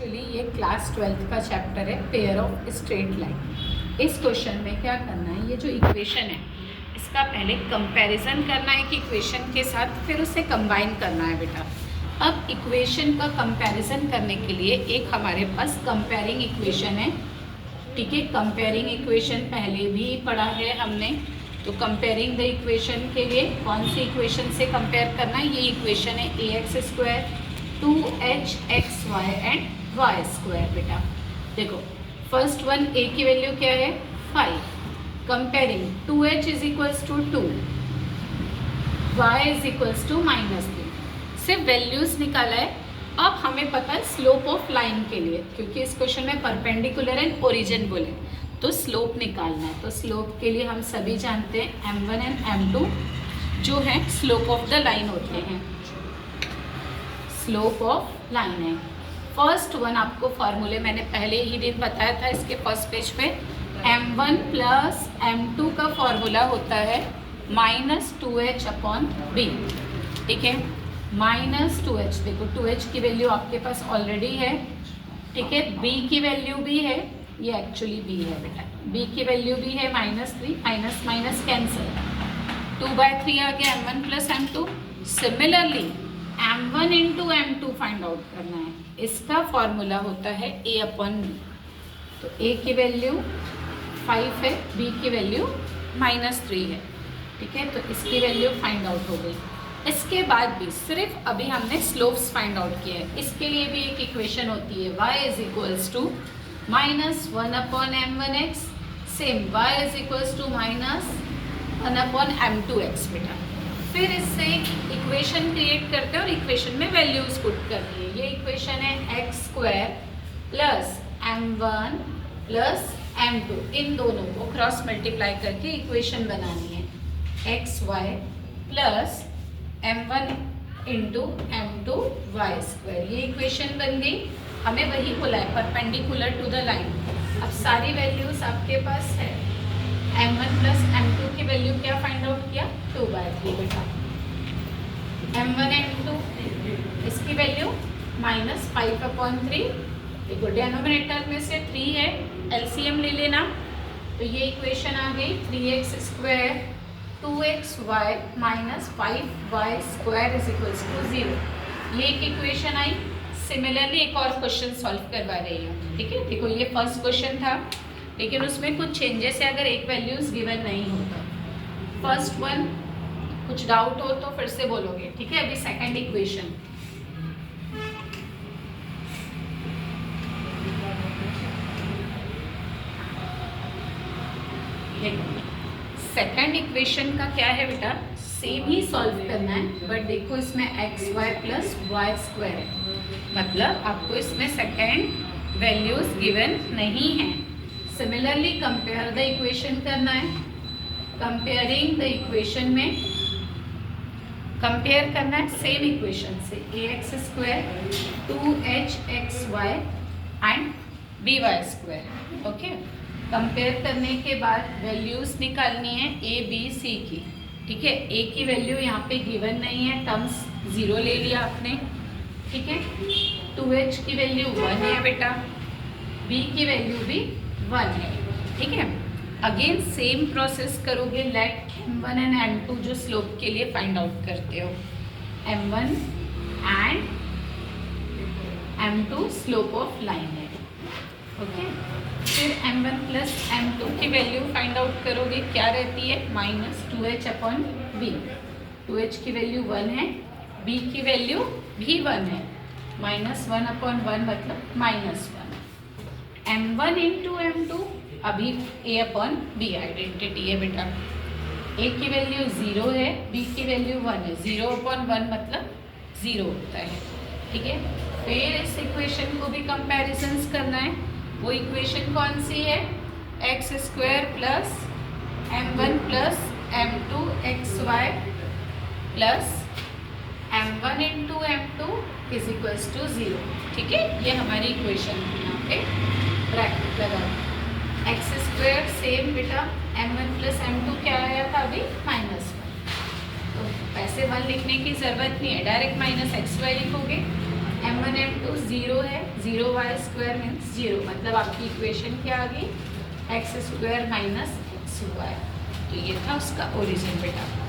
Actually ये class 12th का chapter है पेयर ऑफ स्ट्रेट लाइन। इस क्वेश्चन में क्या करना है, ये जो इक्वेशन है इसका पहले कंपैरिजन करना है कि इक्वेशन के साथ, फिर उसे कंबाइन करना है बेटा। अब इक्वेशन का कंपैरिजन करने के लिए एक हमारे पास कंपेयरिंग इक्वेशन है, ठीक है। कंपेयरिंग इक्वेशन पहले भी पढ़ा है हमने, तो कंपेयरिंग द इक्वेशन के लिए कौन सी इक्वेशन से कंपेयर करना है, ये इक्वेशन है ax² 2hxy एंड y² बेटा। देखो फर्स्ट वन a की वैल्यू क्या है 5, comparing 2h is equals to 2, y is equals to -3। सिर्फ वैल्यूज निकाला है। अब हमें पता है स्लोप ऑफ लाइन के लिए, क्योंकि इस क्वेश्चन में परपेंडिकुलर एंड ओरिजिन बोले तो स्लोप निकालना है। तो स्लोप के लिए हम सभी जानते हैं m1 एंड m2 जो है स्लोप ऑफ द लाइन होते हैं, स्लोप ऑफ लाइन है। फर्स्ट वन आपको फॉर्मूले मैंने पहले ही दिन बताया था इसके फर्स्ट पेज पे, m1 प्लस m2 का फॉर्मूला होता है -2h/b, ठीक है। -2h, देखो 2h की वैल्यू आपके पास ऑलरेडी है, ठीक है। b की वैल्यू भी है, ये एक्चुअली b है बेटा, b की वैल्यू भी है -3, माइनस माइनस कैंसिल, 2/3 आ गया m1 plus m2। Similarly m1 into m2 find out करना है, इसका फॉर्मूला होता है a/b। तो a की वैल्यू 5 है, b की वैल्यू -3 है, ठीक है। तो इसकी वैल्यू फाइंड आउट हो गई। इसके बाद भी सिर्फ अभी हमने स्लोप्स फाइंड आउट किए हैं, इसके लिए भी एक इक्वेशन होती है y is equals to -1/m1x, same y is equals to -1/m2x बेटा। फिर इससे इक्वेशन क्रिएट करते हैं और इक्वेशन में वैल्यूज पुट करनी है। ये इक्वेशन है x² plus m1 plus m2, इन दोनों को क्रॉस मल्टीप्लाई करके इक्वेशन बनानी है, xy plus m1 into m2 y²। ये इक्वेशन बन गई। हमें वही बोला है परपेंडिकुलर टू द लाइन। अब सारी वैल्यूज आपके पास है, m1 प्लस m2 की वैल्यू क्या फाइंड आउट किया 2/3 बेटा, m1 m2 इसकी वैल्यू -5/3। देखो डिनोमिनेटर में से 3 है, एलसीएम ले लेना, तो ये इक्वेशन आ गई 3x² 2xy -5y² is equals to 0। ये एक इक्वेशन आई। सिमिलरली एक और क्वेश्चन सॉल्व करवा रही हूँ, ठीक है। देखो ये फर्स्ट क्वेश्चन था, लेकिन उसमें कुछ चेंजेस है अगर एक वैल्यूज गिवन नहीं होता। फर्स्ट वन कुछ डाउट हो तो फिर से बोलोगे, ठीक है। अभी सेकंड इक्वेशन, देखो सेकंड इक्वेशन का क्या है बेटा, सेम ही सॉल्व करना है, बट देखो इसमें xy प्लस y² है, मतलब आपको इसमें सेकंड वैल्यूज गिवन नहीं है। सिमिलरली कंपेयर द इक्वेशन करना है। कंपेयरिंग द इक्वेशन में कंपेयर करना है सेम इक्वेशन से, ax² 2hxy and by², okay. Compare करने के बाद वैल्यूज निकालनी है a b c की, ठीक है। a की वैल्यू यहाँ पे गिवन नहीं है, टर्म्स 0 ले लिया आपने, ठीक है। 2h की वैल्यू 1 है बेटा, b की वैल्यू भी 1 है, ठीक है। अगेन सेम प्रोसेस करोगे, लेट m1 एंड m2 जो स्लोप के लिए फाइंड आउट करते हो, m1 and m2 slope of line है, ओके। फिर m1 प्लस m2 की वैल्यू फाइंड आउट करोगे, क्या रहती है -2h/b। 2h की वैल्यू 1 है, b की वैल्यू भी 1 है, -1/1 मतलब -1। m1 इंटू m2 अभी a/b आइडेंटिटी है बेटा। a की वैल्यू 0 है, b की वैल्यू 1 है, 0/1 मतलब 0 होता है, ठीक है। फिर इस इक्वेशन को भी कंपैरिजंस करना है। वो इक्वेशन कौन सी है, x² plus m1 plus m2 xy plus m1 into m2 is equals to 0, ठीक है। ये हमारी इक्वेशन है, यहाँ पे ब्रैकेट लगा। x² सेम बेटा, m1 प्लस m2 क्या आया था अभी -1, तो पैसे 1 लिखने की ज़रूरत नहीं है, डायरेक्ट -xy लिखोगे। m1 m2 0 है, 0y² मीन्स 0, मतलब आपकी इक्वेशन क्या आ गई, x² - xy। तो ये था उसका ओरिजिन बेटा।